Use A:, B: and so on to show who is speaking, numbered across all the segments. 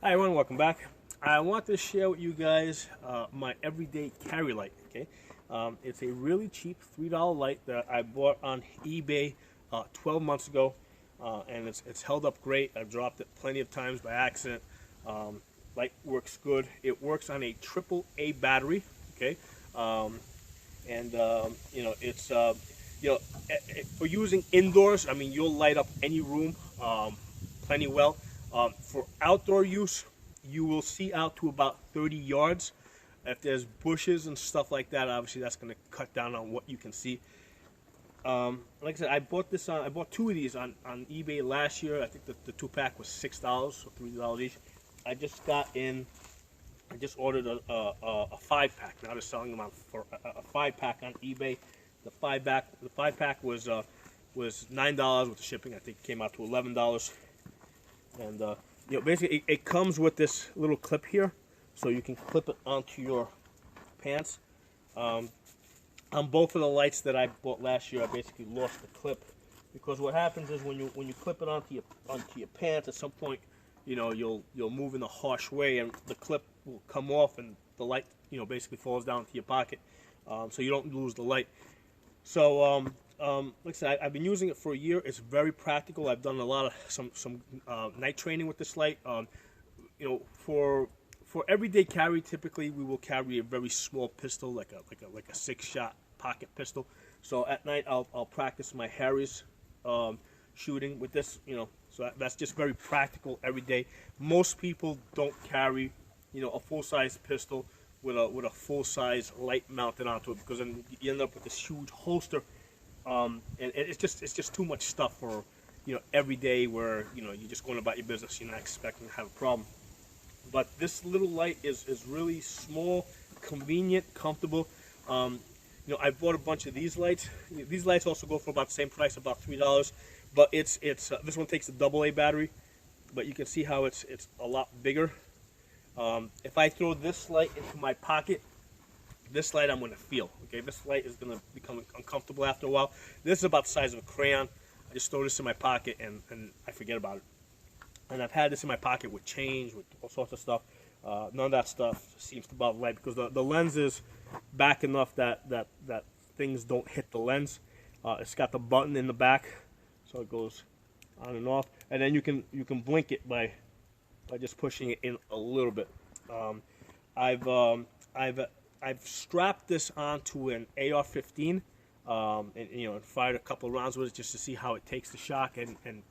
A: Hi everyone, welcome back. I want to share with you guys my everyday carry light. Okay, it's a really cheap $3 light that I bought on eBay 12 months ago, and it's held up great. I've dropped it plenty of times by accident. Light works good. It works on a AAA battery. Okay, and it's for using indoors. I mean, you'll light up any room plenty well. For outdoor use, you will see out to about 30 yards. If there's bushes and stuff like that, obviously that's going to cut down on what you can see. Like I said, I bought two of these on eBay last year. I think the 2-pack was $6, so $3 each. I just ordered a 5-pack. Now they're selling them on for a 5-pack on eBay. The 5-pack was $9 with the shipping. I think it came out to $11. And basically it comes with this little clip here, so you can clip it onto your pants. On both of the lights that I bought last year, I basically lost the clip, because what happens is when you clip it onto your pants, at some point, you'll move in a harsh way, and the clip will come off, and the light basically falls down into your pocket, so you don't lose the light. So like I said, I've been using it for a year. It's very practical. I've done a lot of some night training with this light. For everyday carry, typically we will carry a very small pistol, like a 6-shot pocket pistol. So at night I'll practice my Harris shooting with this. So that's just very practical every day. Most people don't carry a full-size pistol with a full-size light mounted onto it, because then you end up with this huge holster. And it's just too much stuff for every day, where you're just going about your business. You're not expecting to have a problem. But this little light is really small, convenient, comfortable. I bought a bunch of these lights. These lights also go for about the same price, about $3. But it's this one takes a AA battery, but you can see how it's a lot bigger. If I throw this light into my pocket, this light I'm going to feel. Okay, this light is going to become uncomfortable after a while. This is about the size of a crayon. I just throw this in my pocket and I forget about it. And I've had this in my pocket with change, with all sorts of stuff. None of that stuff seems to bother the light, because the lens is back enough that things don't hit the lens. It's got the button in the back, so it goes on and off. And then you can blink it by just pushing it in a little bit. I've strapped this onto an AR-15, and fired a couple of rounds with it just to see how it takes the shock, and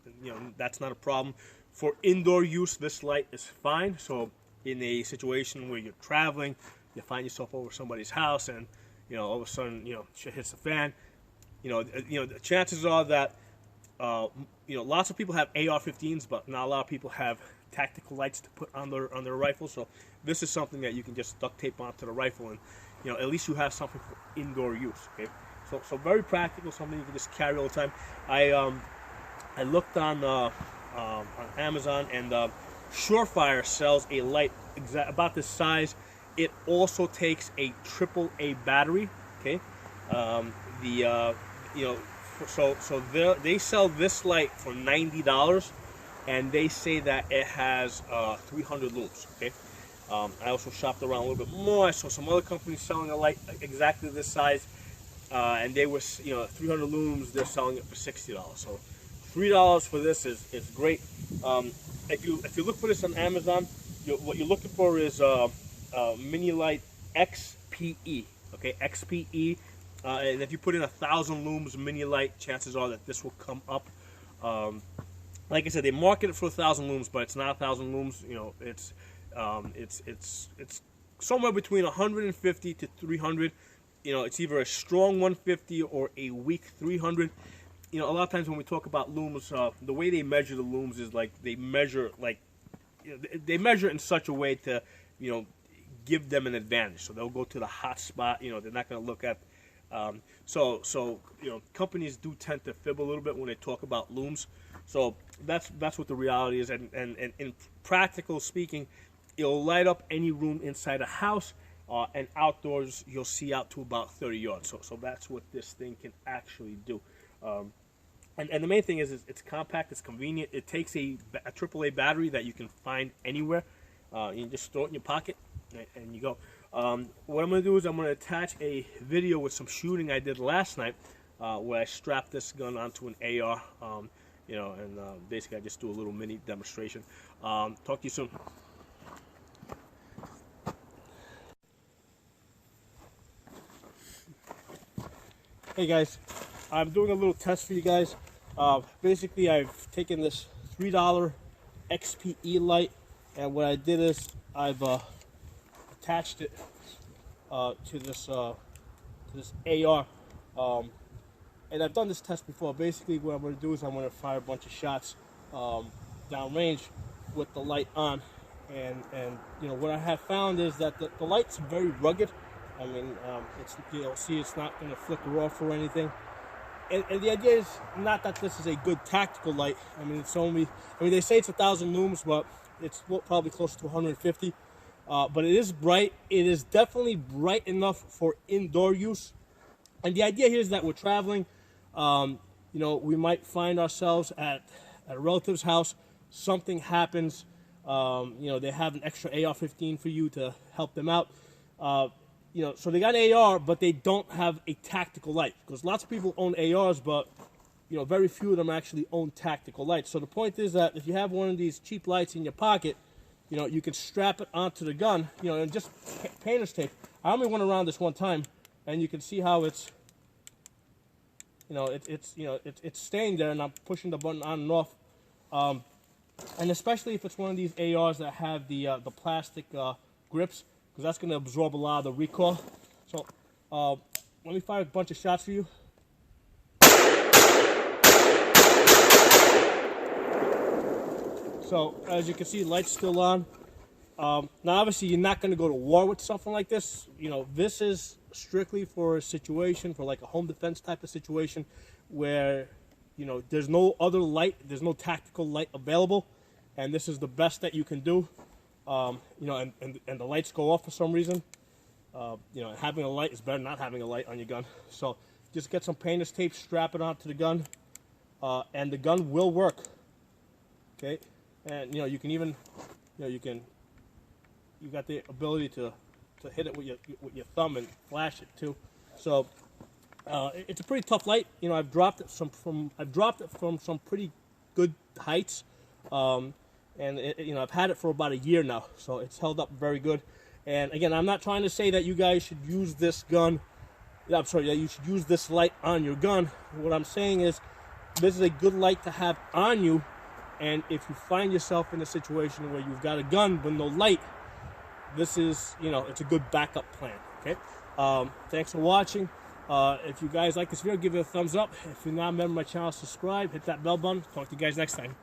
A: that's not a problem. For indoor use, this light is fine. So in a situation where you're traveling, you find yourself over somebody's house, and all of a sudden shit hits the fan. The chances are that lots of people have AR-15s, but not a lot of people have tactical lights to put on their rifle. So this is something that you can just duct tape onto the rifle, and at least you have something for indoor use. Okay, so very practical, something you can just carry all the time. I looked on Amazon, and Surefire sells a light about this size. It also takes a AAA battery. Okay, they sell this light for $90. And they say that it has 300 looms. Okay, I also shopped around a little bit more. I saw some other companies selling a light exactly this size, and they were 300 looms. They're selling it for $60. So $3 for this is great. If you look for this on Amazon, what you're looking for is mini light XPE. Okay, XPE, and if you put in 1,000 looms mini light, chances are that this will come up. Like I said, they market it for 1,000 looms, but it's not 1,000 looms. It's somewhere between 150 to 300. It's either a strong 150 or a weak 300. A lot of times when we talk about looms, the way they measure the looms is like they measure in such a way to give them an advantage. So they'll go to the hot spot. They're not going to look at. So companies do tend to fib a little bit when they talk about looms. So that's what the reality is, and in practical speaking, it'll light up any room inside a house, and outdoors you'll see out to about 30 yards. So that's what this thing can actually do. And the main thing is it's compact, it's convenient. It takes a AAA battery that you can find anywhere. You just throw it in your pocket and you go. What I'm going to do is I'm going to attach a video with some shooting I did last night where I strapped this gun onto an AR, you know, and basically I just do a little mini demonstration. Talk to you soon. Hey guys, I'm doing a little test for you guys. Basically, I've taken this $3 XPE light, and what I did is I've attached it to this AR, and I've done this test before. Basically, what I'm going to do is I'm going to fire a bunch of shots downrange with the light on, and you know what I have found is that the light's very rugged. I mean, it's, you'll see it's not going to flicker off or anything. And the idea is not that this is a good tactical light. I mean, it's only, I mean, they say it's 1,000 lums, but it's probably close to 150. But it is bright. It is definitely bright enough for indoor use. And the idea here is that we're traveling. You know, we might find ourselves at a relative's house. Something happens. You know, they have an extra AR-15 for you to help them out. You know, so they got an AR, but they don't have a tactical light, because lots of people own ARs, but you know, very few of them actually own tactical lights. So the point is that if you have one of these cheap lights in your pocket, you know, you can strap it onto the gun, you know, and just painter's tape. I only went around this one time, and you can see how it's, you know, it's staying there, and I'm pushing the button on and off. And especially if it's one of these ARs that have the plastic grips, because that's going to absorb a lot of the recoil. So let me fire a bunch of shots for you. So as you can see, light's still on. Now obviously you're not going to go to war with something like this. You know, this is strictly for a situation, for like a home defense type of situation, where, you know, there's no other light, there's no tactical light available, and this is the best that you can do. You know, and the lights go off for some reason. You know, having a light is better than not having a light on your gun. So just get some painter's tape, strap it onto the gun, and the gun will work. Okay, and you know, you can even, you know, you got the ability to hit it with your thumb and flash it too. So it's a pretty tough light. You know, I've dropped it from some pretty good heights. And you know, I've had it for about a year now, so it's held up very good. And again, I'm not trying to say that you guys should use this gun. I'm sorry, that you should use this light on your gun. What I'm saying is, this is a good light to have on you. And if you find yourself in a situation where you've got a gun but no light, this is, you know, it's a good backup plan. Okay. Thanks for watching. If you guys like this video, give it a thumbs up. If you're not a member of my channel, subscribe. Hit that bell button. Talk to you guys next time.